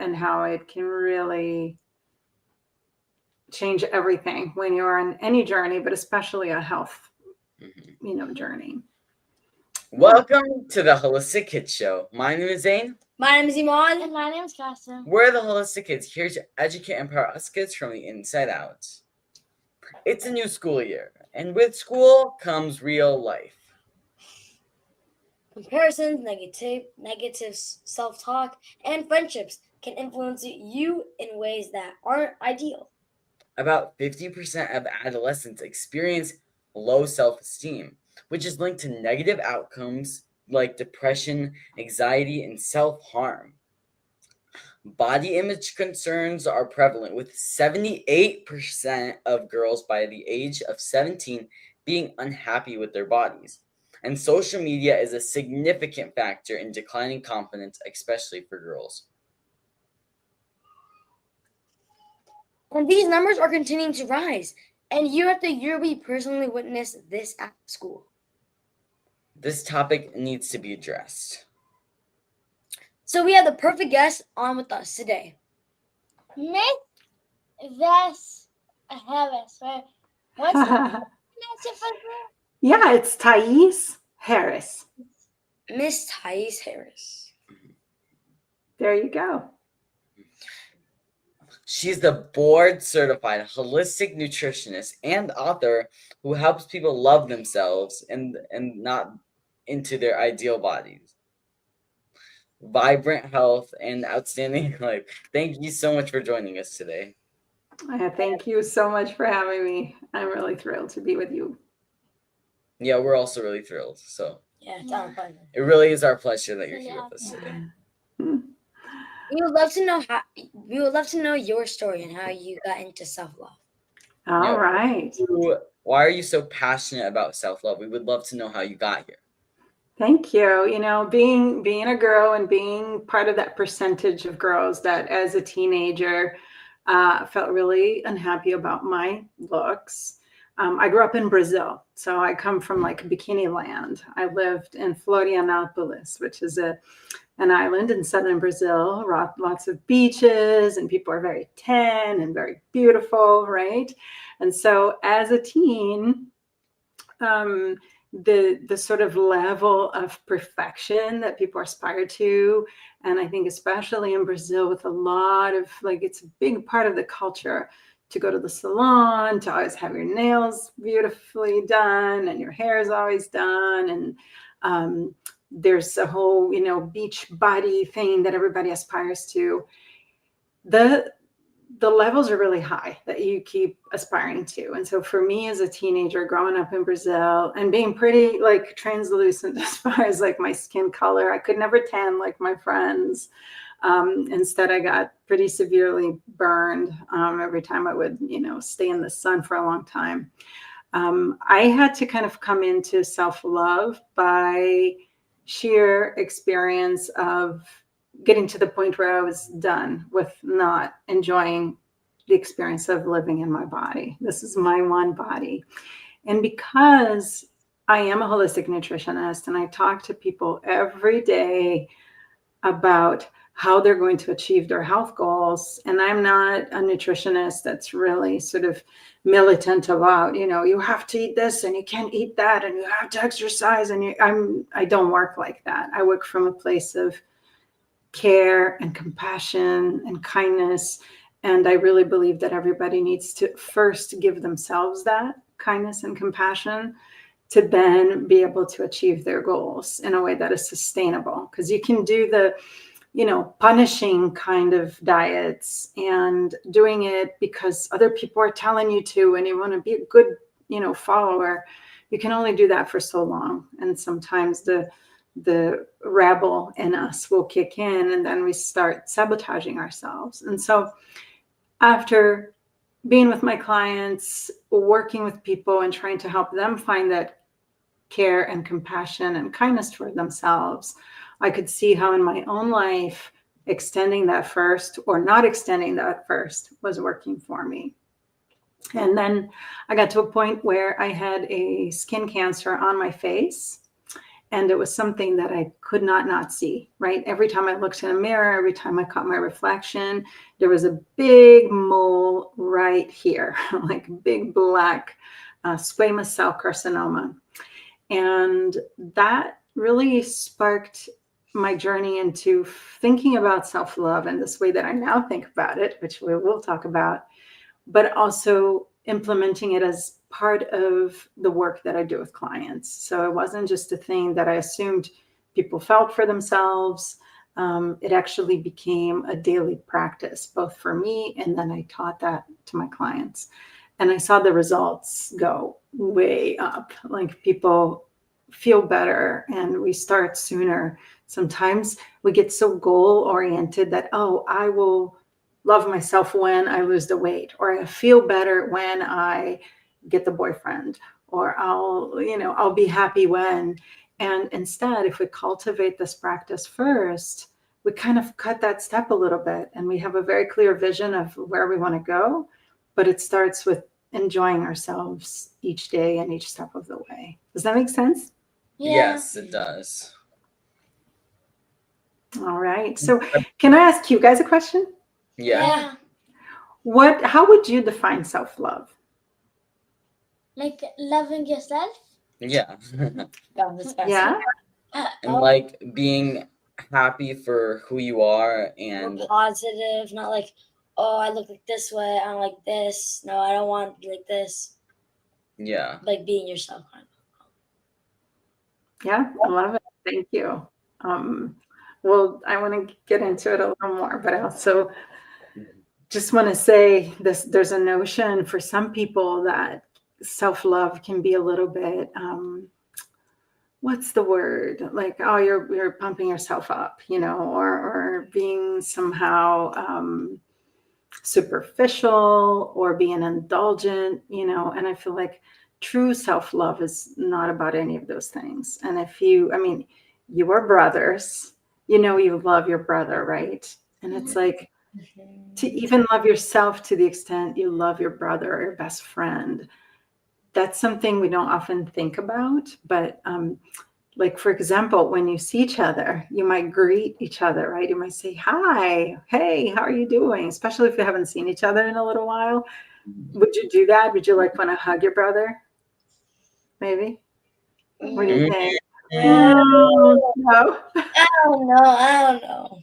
and how it can really change everything when you're on any journey, but especially a health, journey. Welcome to the Holistic Kids Show. My name is Zane. My name is Iman. And my name is Cassie. We're the Holistic Kids, here to educate and empower us kids from the inside out. It's a new school year, and with school comes real life. Comparisons, negative self-talk, and friendships can influence you in ways that aren't ideal. About 50% of adolescents experience low self-esteem, which is linked to negative outcomes like depression, anxiety, and self-harm. Body image concerns are prevalent, with 78% of girls by the age of 17 being unhappy with their bodies. And social media is a significant factor in declining confidence, especially for girls. And these numbers are continuing to rise. And year after year, we personally witness this at school. This topic needs to be addressed. So we have the perfect guest on with us today. Miss Harris, right? What's the pronunciation for her? Yeah, it's Thais Harris. Miss Thais Harris. There you go. She's the board-certified holistic nutritionist and author who helps people love themselves and not into their ideal bodies. Vibrant health and outstanding life. Thank you so much for joining us today. Thank you so much for having me. I'm really thrilled to be with you. Yeah, we're also really thrilled. So Yeah, it's our pleasure. it really is our pleasure that you're here with us today. We would love to know your story and how you got into self-love. All right. Why are you so passionate about self-love? We would love to know how you got here. Thank you. Being a girl and being part of that percentage of girls that as a teenager felt really unhappy about my looks. I grew up in Brazil, so I come from like bikini land. I lived in Florianópolis, which is an island in southern Brazil, lots of beaches, and people are very tan and very beautiful, right? And so as a teen, the sort of level of perfection that people aspire to, and I think especially in Brazil with a lot of it's a big part of the culture to go to the salon, to always have your nails beautifully done and your hair is always done, and there's a whole beach body thing that everybody aspires to. The levels are really high that you keep aspiring to. And so for me as a teenager growing up in Brazil and being pretty translucent as far as my skin color, I could never tan like my friends. Instead, I got pretty severely burned every time I would, stay in the sun for a long time. I had to kind of come into self-love by sheer experience of getting to the point where I was done with not enjoying the experience of living in my body. This is my one body. And because I am a holistic nutritionist and I talk to people every day about how they're going to achieve their health goals, and I'm not a nutritionist that's really sort of militant about, you have to eat this and you can't eat that and you have to exercise, and I don't work like that. I work from a place of care and compassion and kindness. And I really believe that everybody needs to first give themselves that kindness and compassion to then be able to achieve their goals in a way that is sustainable. Because you can do the, punishing kind of diets and doing it because other people are telling you to, and you want to be a good, follower. You can only do that for so long. And sometimes the rebel in us will kick in, and then we start sabotaging ourselves. And so after being with my clients, working with people and trying to help them find that care and compassion and kindness toward themselves, I could see how in my own life, extending that first or not extending that first was working for me. And then I got to a point where I had a skin cancer on my face. And it was something that I could not see, right? Every time I looked in a mirror, every time I caught my reflection, there was a big mole right here, like big black squamous cell carcinoma. And that really sparked my journey into thinking about self-love in this way that I now think about it, which we will talk about, but also implementing it as part of the work that I do with clients. So it wasn't just a thing that I assumed people felt for themselves. It actually became a daily practice, both for me, and then I taught that to my clients. And I saw the results go way up. Like people feel better and we start sooner. Sometimes we get so goal oriented that, oh, I will love myself when I lose the weight, or I feel better when I get the boyfriend, or I'll be happy when. And instead, if we cultivate this practice first, we kind of cut that step a little bit and we have a very clear vision of where we want to go. But it starts with enjoying ourselves each day and each step of the way. Does that make sense? Yeah. Yes, it does. All right. So can I ask you guys a question? Yeah. How would you define self-love? Like loving yourself. Yeah. Yeah. And like being happy for who you are and More positive, not like, oh, I look like this way, I don't like this. No, I don't want to be like this. yeah. Like being yourself. Yeah, I love it. Thank you. Well, I want to get into it a little more, but I also just want to say this, there's a notion for some people that self-love can be a little bit, what's the word? Like, oh, you're pumping yourself up, or being somehow superficial or being indulgent, and I feel like true self-love is not about any of those things. And you are brothers, you love your brother, right? And it's like to even love yourself to the extent you love your brother or your best friend. That's something we don't often think about, but like, for example, when you see each other, you might greet each other, right? You might say, hi, hey, how are you doing? Especially if you haven't seen each other in a little while. Would you do that? Would you want to hug your brother? Maybe? What do you think? No. I don't know.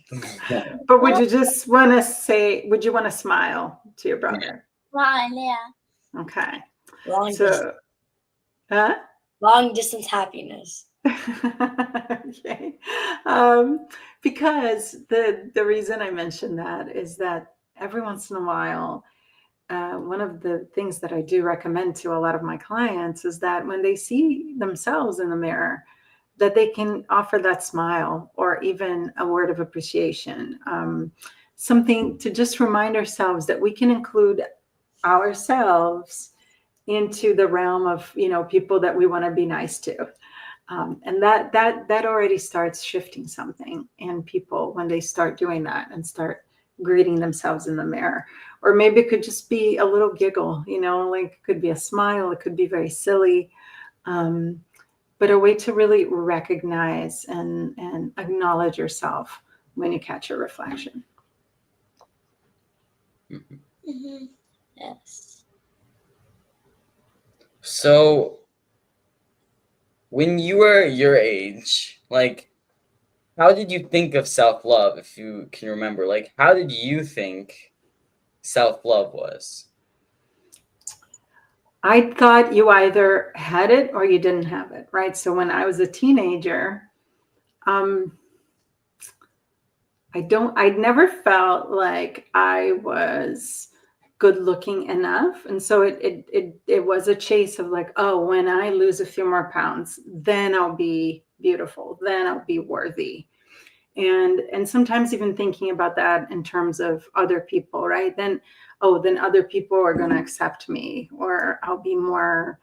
But would you just want to say, would you want to smile to your brother? Fine, yeah. Okay. Long distance. So, huh? Long distance happiness. Okay. Because the reason I mentioned that is that every once in a while, one of the things that I do recommend to a lot of my clients is that when they see themselves in the mirror, that they can offer that smile or even a word of appreciation, something to just remind ourselves that we can include ourselves into the realm of people that we want to be nice to. And that already starts shifting something in people when they start doing that and start greeting themselves in the mirror. Or maybe it could just be a little giggle, like it could be a smile, it could be very silly, but a way to really recognize and acknowledge yourself when you catch your reflection. Mm-hmm. Yes. So when you were your age, like, how did you think of self-love, if you can remember? Like, how did you think self-love was? I thought you either had it or you didn't have it, right? So when I was a teenager, I never felt like I was good looking enough. And so it was a chase of like, oh, when I lose a few more pounds, then I'll be beautiful, then I'll be worthy. And sometimes even thinking about that in terms of other people, right? Then other people are going to accept me, or I'll be more,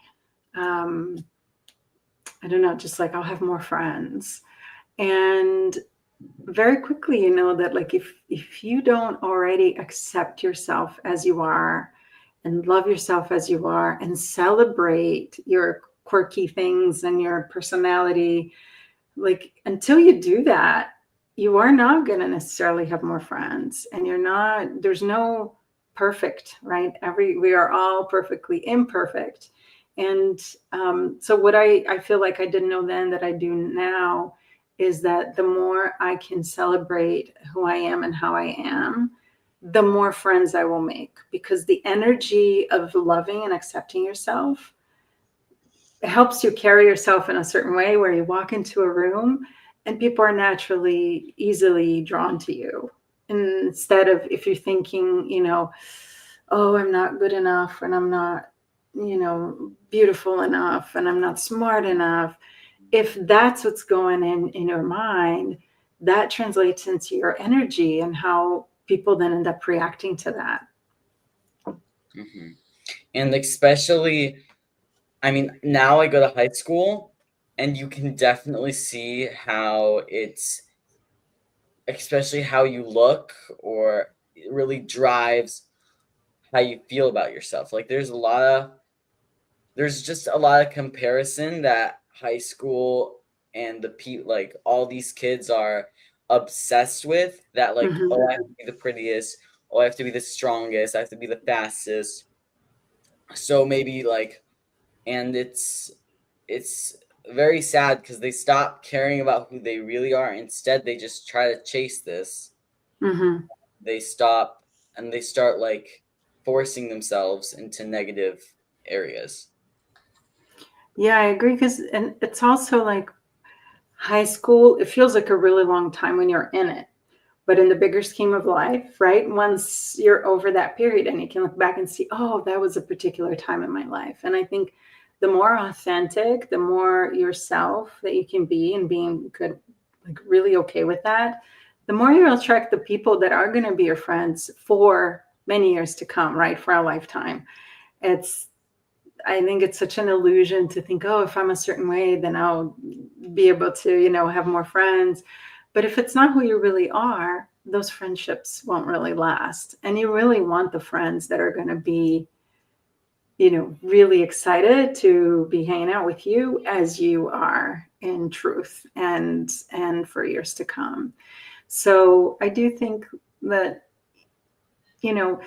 I don't know, just like I'll have more friends. And very quickly, that like if you don't already accept yourself as you are and love yourself as you are and celebrate your quirky things and your personality, like until you do that, you are not going to necessarily have more friends, and there's no perfect, right? We are all perfectly imperfect. And so what I feel like I didn't know then that I do now is that the more I can celebrate who I am and how I am, the more friends I will make, because the energy of loving and accepting yourself, it helps you carry yourself in a certain way where you walk into a room and people are naturally easily drawn to you. And instead of, if you're thinking, oh, I'm not good enough, and I'm not, beautiful enough, and I'm not smart enough. If that's what's going in your mind, that translates into your energy and how people then end up reacting to that. Mm-hmm. And especially, I mean, now I go to high school, and you can definitely see how it's, especially how you look, or it really drives how you feel about yourself. Like there's just a lot of comparison that high school and like all these kids are obsessed with, that like, Mhm. oh, I have to be the prettiest, oh, I have to be the strongest, I have to be the fastest. So maybe like, and it's very sad because they stop caring about who they really are. Instead, they just try to chase this. Mhm. They stop and they start like forcing themselves into negative areas. Yeah, I agree, and it's also like high school, it feels like a really long time when you're in it. But in the bigger scheme of life, right? Once you're over that period and you can look back and see, oh, that was a particular time in my life. And I think the more authentic, the more yourself that you can be, and being good, like really okay with that, the more you'll attract the people that are going to be your friends for many years to come, right? For a lifetime. I think it's such an illusion to think, oh, if I'm a certain way, then I'll be able to, have more friends. But if it's not who you really are, those friendships won't really last. And you really want the friends that are going to be, really excited to be hanging out with you as you are in truth, and for years to come. So I do think that, you know,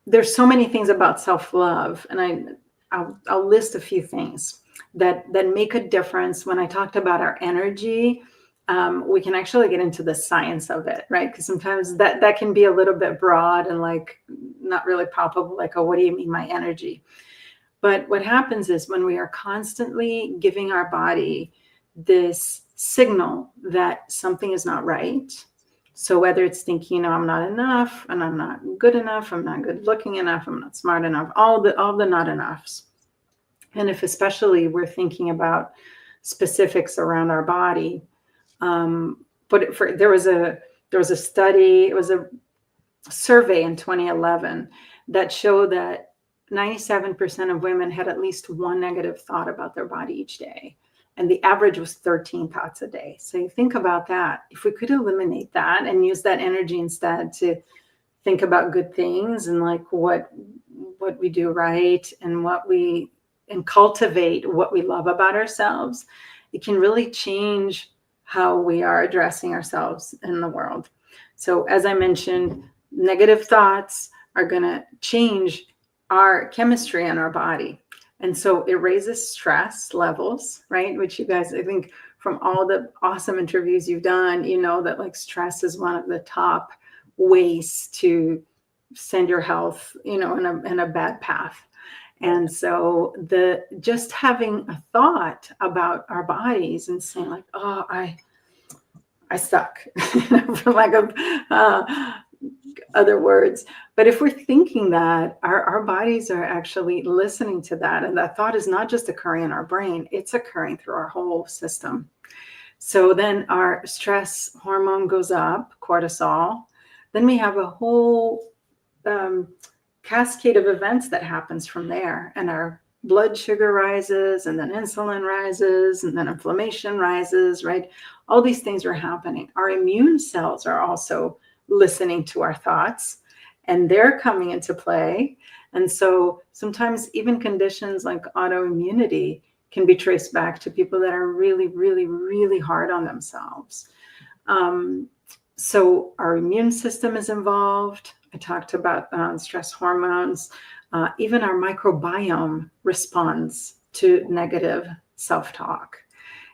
there's so many things about self-love, and I'll list a few things that make a difference. When I talked about our energy, we can actually get into the science of it, right? Because sometimes that can be a little bit broad and like not really palpable, like, oh, what do you mean my energy? But what happens is when we are constantly giving our body this signal that something is not right. So whether it's thinking, I'm not enough, and I'm not good enough, I'm not good looking enough, I'm not smart enough, all the not enoughs. And if especially we're thinking about specifics around our body, there was a study, it was a survey in 2011 that showed that 97% of women had at least one negative thought about their body each day. And the average was 13 thoughts a day. So you think about that. If we could eliminate that and use that energy instead to think about good things, and like what we do right, and and cultivate what we love about ourselves, it can really change how we are addressing ourselves in the world. So as I mentioned, negative thoughts are going to change our chemistry in our body. And so it raises stress levels, right? Which you guys, I think from all the awesome interviews you've done, that like stress is one of the top ways to send your health, in a bad path. And so just having a thought about our bodies and saying like, oh, I suck, for lack of other words. But if we're thinking that, our bodies are actually listening to that. And that thought is not just occurring in our brain, it's occurring through our whole system. So then our stress hormone goes up, cortisol. Then we have a whole cascade of events that happens from there. And our blood sugar rises, and then insulin rises, and then inflammation rises, right? All these things are happening. Our immune cells are also listening to our thoughts, and they're coming into play. And so sometimes even conditions like autoimmunity can be traced back to people that are really, really, really hard on themselves. So our immune system is involved. I talked about stress hormones. Even our microbiome responds to negative self-talk.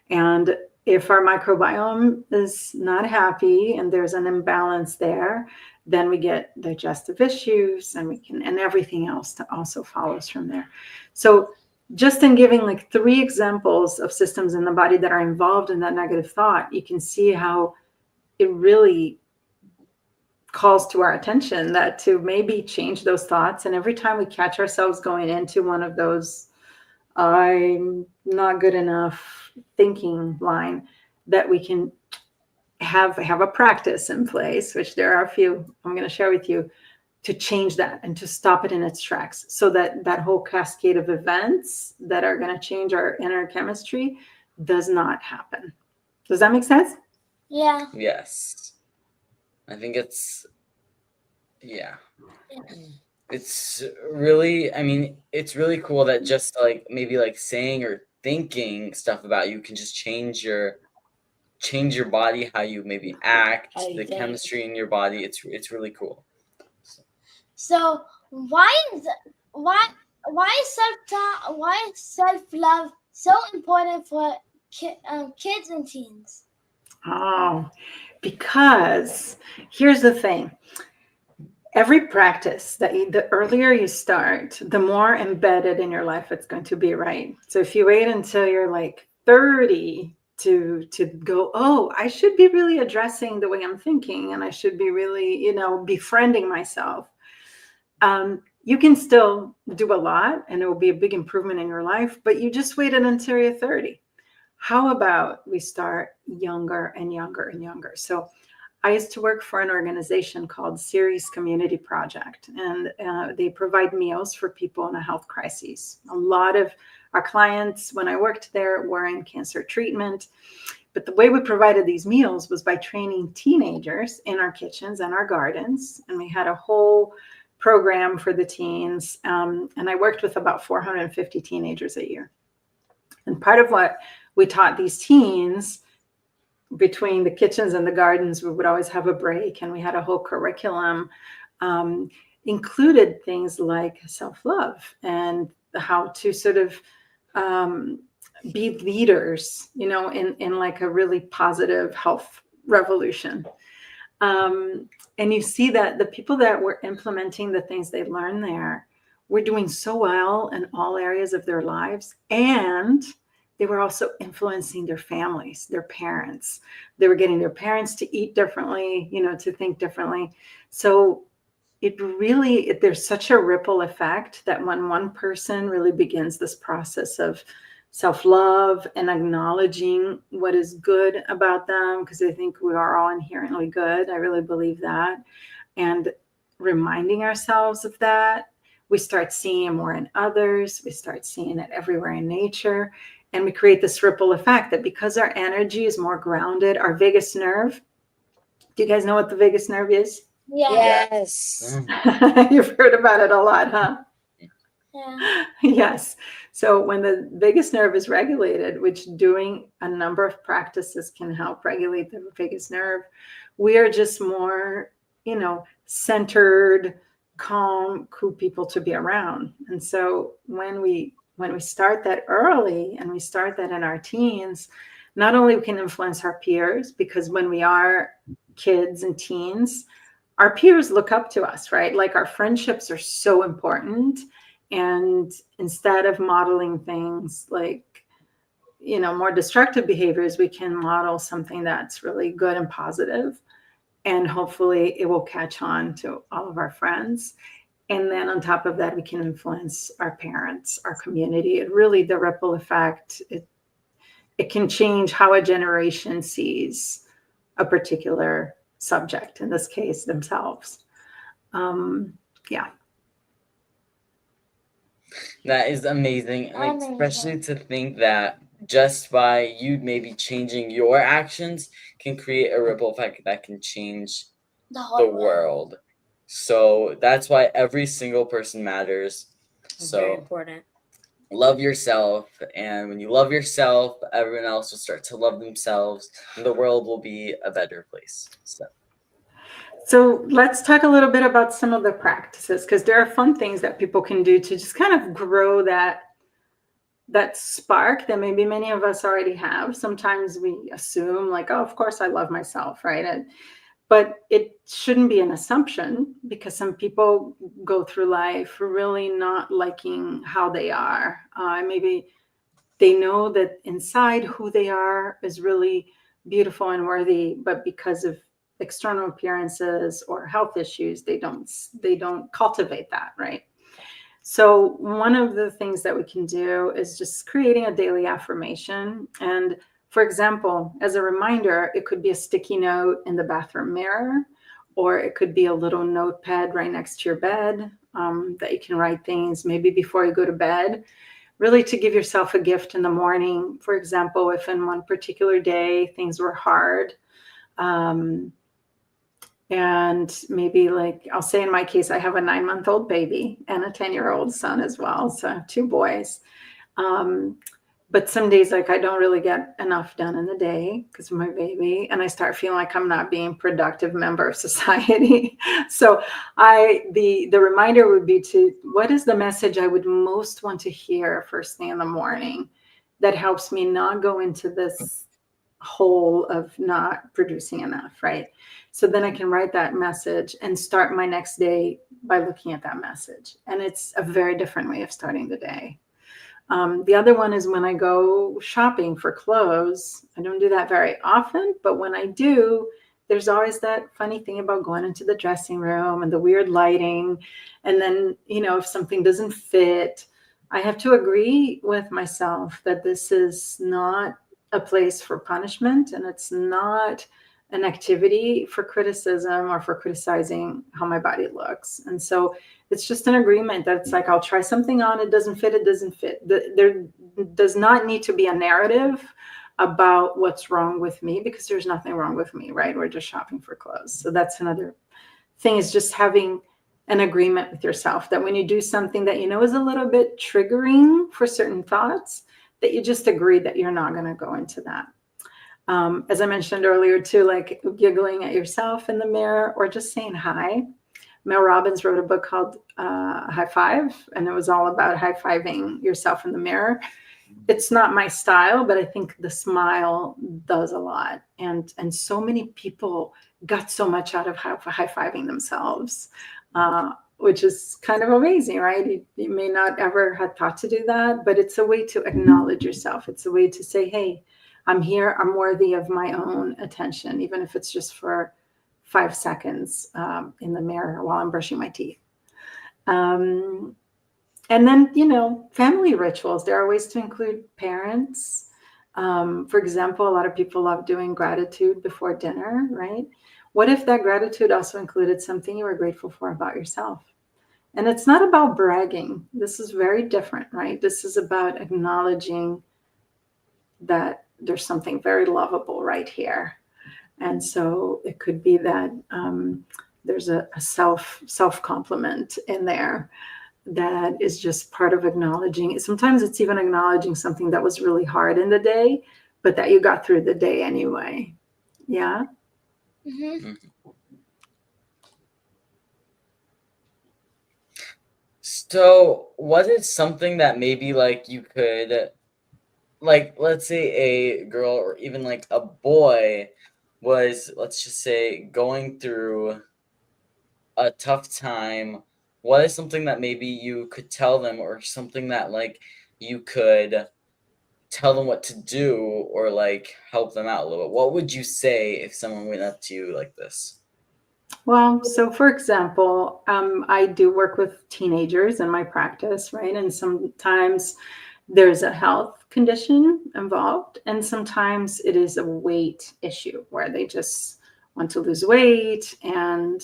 And if our microbiome is not happy and there's an imbalance there, then we get digestive issues and everything else that also follows from there. So just in giving like 3 examples of systems in the body that are involved in that negative thought, you can see how it really calls to our attention that to maybe change those thoughts. And every time we catch ourselves going into one of those, I'm not good enough thinking line, that we can have a practice in place, which there are a few I'm going to share with you, to change that and to stop it in its tracks, so that that whole cascade of events that are going to change our inner chemistry does not happen. Does that make sense? Yeah. Yes. I think it's it's really, I mean, it's really cool that just like maybe like saying or thinking stuff about you can just change your body, how you maybe act, How you the think. chemistry in your body. It's really cool. So why is self-love so important for kids and teens? Oh, because here's the thing. Every practice the earlier you start, the more embedded in your life it's going to be, right? So if you wait until you're like 30 to go, oh, I should be really addressing the way I'm thinking, and I should be really, befriending myself. You can still do a lot, and it will be a big improvement in your life, but you just waited until you're 30. How about we start younger and younger and younger? So I used to work for an organization called Series Community Project, and they provide meals for people in a health crisis. A lot of our clients, when I worked there, were in cancer treatment. But the way we provided these meals was by training teenagers in our kitchens and our gardens. And we had a whole program for the teens. And I worked with about 450 teenagers a year. And part of what we taught these teens, between the kitchens and the gardens, we would always have a break, and we had a whole curriculum, included things like self-love and how to sort of be leaders, in like a really positive health revolution. And you see that the people that were implementing the things they learned there were doing so well in all areas of their lives, and they were also influencing their families, their parents. They were getting their parents to eat differently, to think differently. So there's such a ripple effect that when one person really begins this process of self-love and acknowledging what is good about them, because I think we are all inherently good. I really believe that. And reminding ourselves of that, we start seeing it more in others. We start seeing it everywhere in nature. And we create this ripple effect that because our energy is more grounded, our vagus nerve, do you guys know what the vagus nerve is? Yeah. Yes. You've heard about it a lot, huh? Yeah. Yes. So when the vagus nerve is regulated, which doing a number of practices can help regulate the vagus nerve, we are just more, centered, calm, cool people to be around. And so when we start that early, and we start that in our teens, not only we can influence our peers, because when we are kids and teens, our peers look up to us, right? Like our friendships are so important. And instead of modeling things like, more destructive behaviors, we can model something that's really good and positive. And hopefully it will catch on to all of our friends. And then on top of that, we can influence our parents, our community. It really, the ripple effect, it can change how a generation sees a particular subject, in this case, themselves. Yeah. That is amazing. And Amazing. especially to think that just by you maybe changing your actions can create a ripple effect that can change The the whole world. So that's why every single person matters. It's very So important. love yourself, and when you love yourself, everyone else will start to love themselves, and the world will be a better place. So let's talk a little bit about some of the practices, because there are fun things that people can do to just kind of grow that spark that maybe many of us already have. Sometimes we assume like, oh, of course I love myself, right? But it shouldn't be an assumption, because some people go through life really not liking how they are. Maybe they know that inside who they are is really beautiful and worthy, but because of external appearances or health issues, they don't cultivate that, right? So one of the things that we can do is just creating a daily affirmation. And for example, as a reminder, it could be a sticky note in the bathroom mirror, or it could be a little notepad right next to your bed, that you can write things maybe before you go to bed, really to give yourself a gift in the morning. For example, if in one particular day things were hard, and maybe, like, I'll say in my case, I have a 9-month-old baby and a 10-year-old son as well. So I have 2 boys. But some days, like, I don't really get enough done in the day because of my baby, and I start feeling like I'm not being a productive member of society. So the reminder would be to, what is the message I would most want to hear first thing in the morning that helps me not go into this hole of not producing enough, right? So then I can write that message and start my next day by looking at that message. And it's a very different way of starting the day. The other one is when I go shopping for clothes. I don't do that very often, but when I do, there's always that funny thing about going into the dressing room and the weird lighting. And then, if something doesn't fit, I have to agree with myself that this is not a place for punishment, and it's not an activity for criticism or for criticizing how my body looks. And so it's just an agreement that it's like, I'll try something on, it doesn't fit, it doesn't fit. There does not need to be a narrative about what's wrong with me, because there's nothing wrong with me, right? We're just shopping for clothes. So that's another thing, is just having an agreement with yourself that when you do something that is a little bit triggering for certain thoughts, that you just agree that you're not going to go into that. As I mentioned earlier too, like giggling at yourself in the mirror or just saying hi. Mel Robbins wrote a book called High Five, and it was all about high-fiving yourself in the mirror. It's not my style, but I think the smile does a lot. And so many people got so much out of high-fiving themselves, which is kind of amazing, right? You may not ever have thought to do that, but it's a way to acknowledge yourself. It's a way to say, hey, I'm here, I'm worthy of my own attention, even if it's just for 5 seconds in the mirror while I'm brushing my teeth. And then, family rituals. There are ways to include parents. For example, a lot of people love doing gratitude before dinner, right? What if that gratitude also included something you were grateful for about yourself? And it's not about bragging. This is very different, right? This is about acknowledging that there's something very lovable right here. And so it could be that there's a self compliment in there that is just part of acknowledging it. Sometimes it's even acknowledging something that was really hard in the day, but that you got through the day anyway. Yeah. Mm-hmm. So what is something that maybe like you could, like, let's say a girl or even like a boy was, let's just say, going through a tough time, what is something that maybe you could tell them, or something that like you could tell them what to do, or like help them out a little bit? What would you say if someone went up to you like this? Well, so for example, I do work with teenagers in my practice, right? And sometimes there's a health condition involved, and sometimes it is a weight issue where they just want to lose weight. And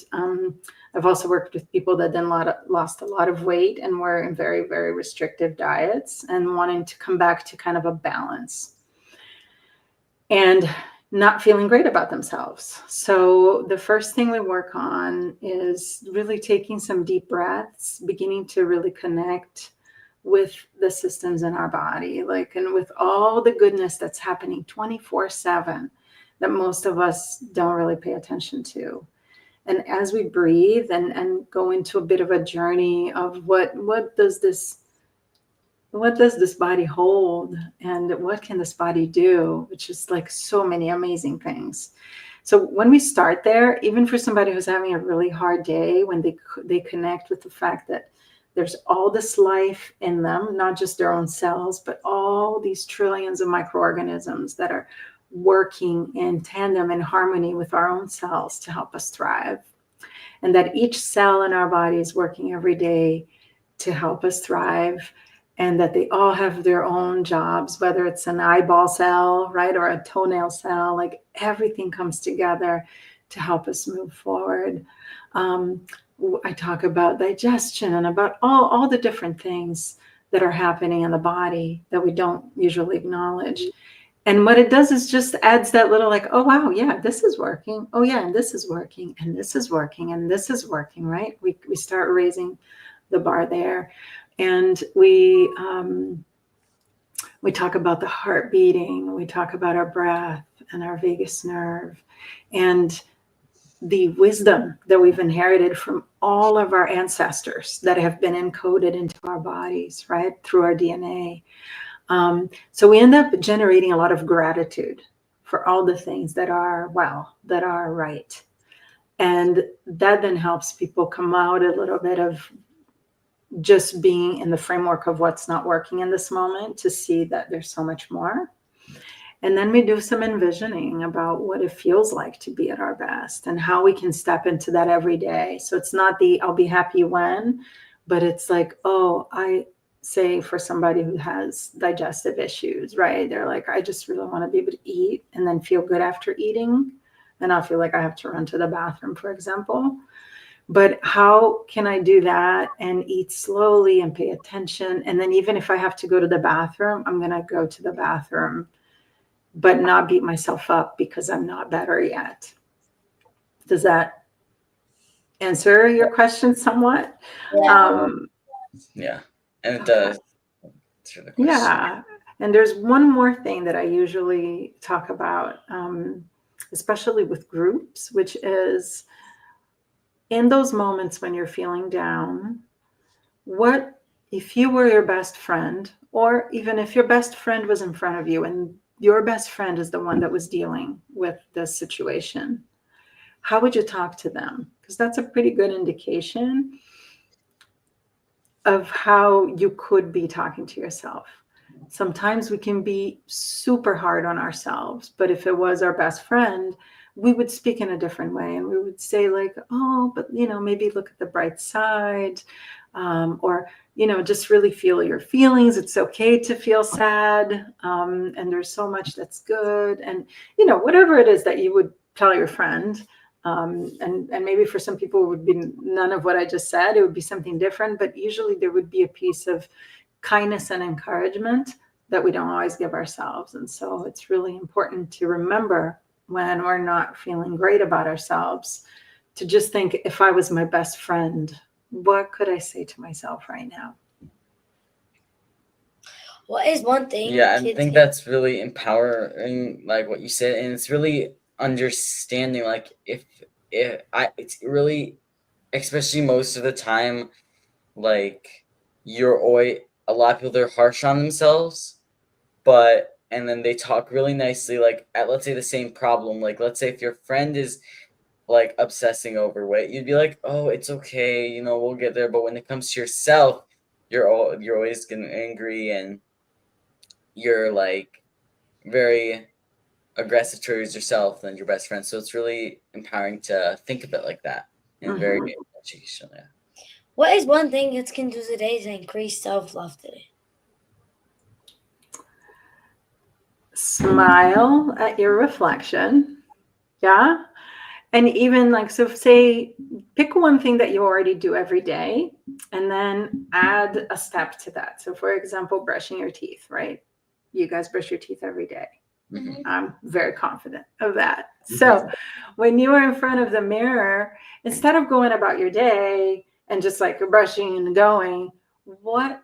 I've also worked with people that then lost a lot of weight and were in very, very restrictive diets and wanting to come back to kind of a balance and not feeling great about themselves. So the first thing we work on is really taking some deep breaths, beginning to really connect with the systems in our body, like, and with all the goodness that's happening 24/7 that most of us don't really pay attention to. And as we breathe and go into a bit of a journey of what does this body hold, and what can this body do, which is like so many amazing things. So when we start there, even for somebody who's having a really hard day, when they connect with the fact that there's all this life in them, not just their own cells, but all these trillions of microorganisms that are working in tandem, in harmony with our own cells to help us thrive. And that each cell in our body is working every day to help us thrive. And that they all have their own jobs, whether it's an eyeball cell, right, or a toenail cell, like everything comes together to help us move forward. I talk about digestion and about all the different things that are happening in the body that we don't usually acknowledge. And what it does is just adds that little like, oh, wow, yeah, this is working. Oh, yeah, and this is working, and this is working, and this is working, right? We start raising the bar there. And we talk about the heart beating, we talk about our breath and our vagus nerve, and the wisdom that we've inherited from all of our ancestors that have been encoded into our bodies, right, through our DNA. So we end up generating a lot of gratitude for all the things that are right. And that then helps people come out a little bit of just being in the framework of what's not working in this moment, to see that there's so much more. And then we do some envisioning about what it feels like to be at our best and how we can step into that every day. So it's not the I'll be happy when, but it's like, oh, I say for somebody who has digestive issues, right? They're like, I just really want to be able to eat and then feel good after eating, and not feel like I have to run to the bathroom, for example. But how can I do that and eat slowly and pay attention? And then even if I have to go to the bathroom, I'm going to go to the bathroom, but not beat myself up because I'm not better yet. Does that answer your question somewhat? Yeah, and it does. Answer the question. Yeah. And there's one more thing that I usually talk about, especially with groups, which is, in those moments when you're feeling down, what if you were your best friend, or even if your best friend was in front of you and your best friend is the one that was dealing with this situation, how would you talk to them? Because that's a pretty good indication of how you could be talking to yourself. Sometimes we can be super hard on ourselves, but if it was our best friend, we would speak in a different way, and we would say like, oh, but maybe look at the bright side, or just really feel your feelings. It's okay to feel sad, and there's so much that's good, and whatever it is that you would tell your friend. And maybe for some people it would be none of what I just said. It would be something different, but usually there would be a piece of kindness and encouragement that we don't always give ourselves. And so it's really important to remember, when we're not feeling great about ourselves, to just think, if I was my best friend, what could I say to myself right now? What is one thing? Yeah, I think that's really empowering, like what you said, and it's really understanding, like it's really, especially most of the time, like a lot of people, they're harsh on themselves, and then they talk really nicely, like at, let's say, the same problem, like let's say if your friend is like obsessing over weight, you'd be like, oh, it's okay, we'll get there. But when it comes to yourself, you're always getting angry, and you're like very aggressive towards yourself than your best friend. So it's really empowering to think of it like that, and very educational. Yeah. What is one thing kids can do today to increase self-love today? Smile at your reflection. Yeah. And even like, so say, pick one thing that you already do every day, and then add a step to that. So for example, brushing your teeth, right? You guys brush your teeth every day. Mhm. I'm very confident of that. So when you are in front of the mirror, instead of going about your day and just like brushing and going, what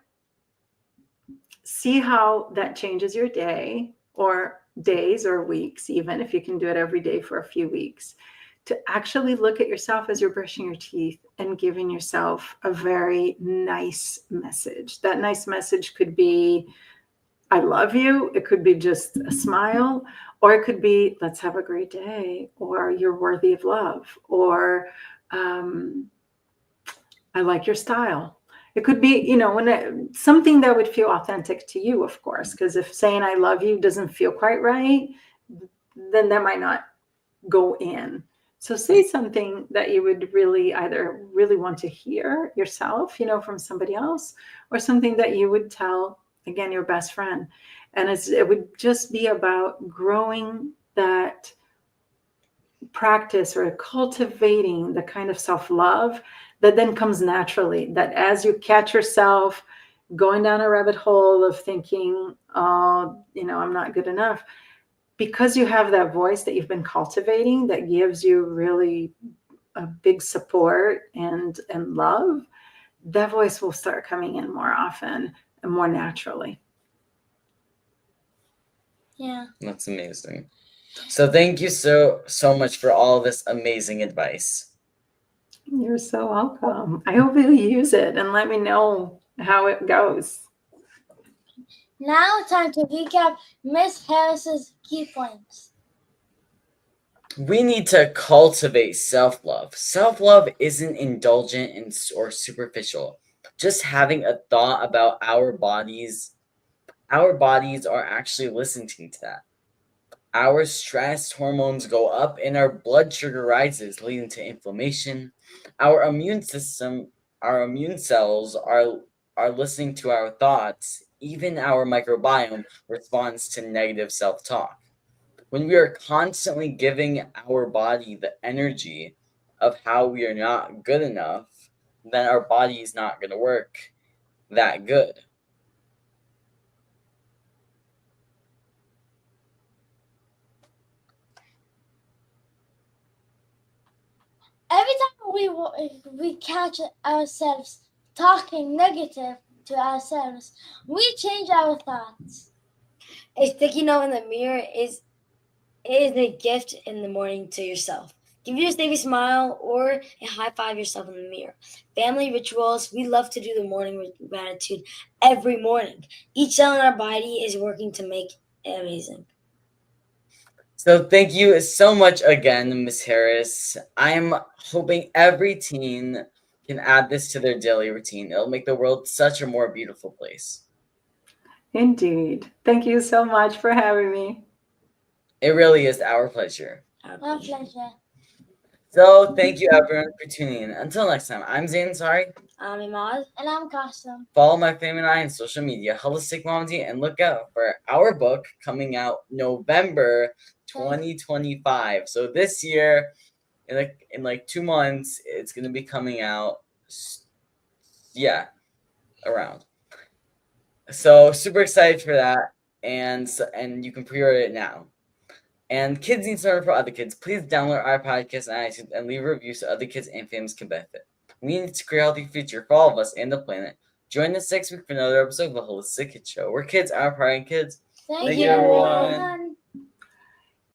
see how that changes your day or days or weeks, even if you can do it every day for a few weeks, to actually look at yourself as you're brushing your teeth and giving yourself a very nice message. That nice message could be, I love you. It could be just a smile, or it could be, let's have a great day, or you're worthy of love, or I like your style. It could be, something that would feel authentic to you, of course, because if saying I love you doesn't feel quite right, then that might not go in. So say something that you would either really want to hear yourself, from somebody else, or something that you would tell, again, your best friend. And it would just be about growing that practice or cultivating the kind of self-love that then comes naturally, that as you catch yourself going down a rabbit hole of thinking, oh, I'm not good enough, because you have that voice that you've been cultivating that gives you really a big support and love, that voice will start coming in more often and more naturally. Yeah. That's amazing. So thank you so much for all this amazing advice. You're so welcome. I hope you use it and let me know how it goes. Now, time to recap Miss Harris's key points. We need to cultivate self-love. Self-love isn't indulgent or superficial. Just having a thought about our bodies are actually listening to that. Our stress hormones go up and our blood sugar rises, leading to inflammation. Our immune cells are listening to our thoughts. Even our microbiome responds to negative self-talk. When we are constantly giving our body the energy of how we are not good enough, then our body is not going to work that good. Every time we catch ourselves talking negative to ourselves, we change our thoughts. A sticky note in the mirror is a gift in the morning to yourself. Give yourself a smile or a high five yourself in the mirror. Family rituals, we love to do the morning gratitude every morning. Each cell in our body is working to make it amazing. So thank you so much again, Miss Harris. I'm hoping every teen can add this to their daily routine. It'll make the world such a more beautiful place. Indeed. Thank you so much for having me. It really is our pleasure. Our pleasure. So thank you everyone for tuning in. Until next time, I'm Zayn Sorry. I'm Imad. And I'm Custom. Follow my family and I on social media, Holistic Momty, and look out for our book coming out November 2025. So this year, in like 2 months, it's gonna be coming out. Yeah, around. So super excited for that, and you can pre-order it now. And kids need to learn for other kids. Please download our podcast on iTunes and leave reviews so other kids and families can benefit. We need to create a healthy future for all of us and the planet. Join us next week for another episode of the Holistic Kids Show, where kids are empowering kids. Thank you, everyone.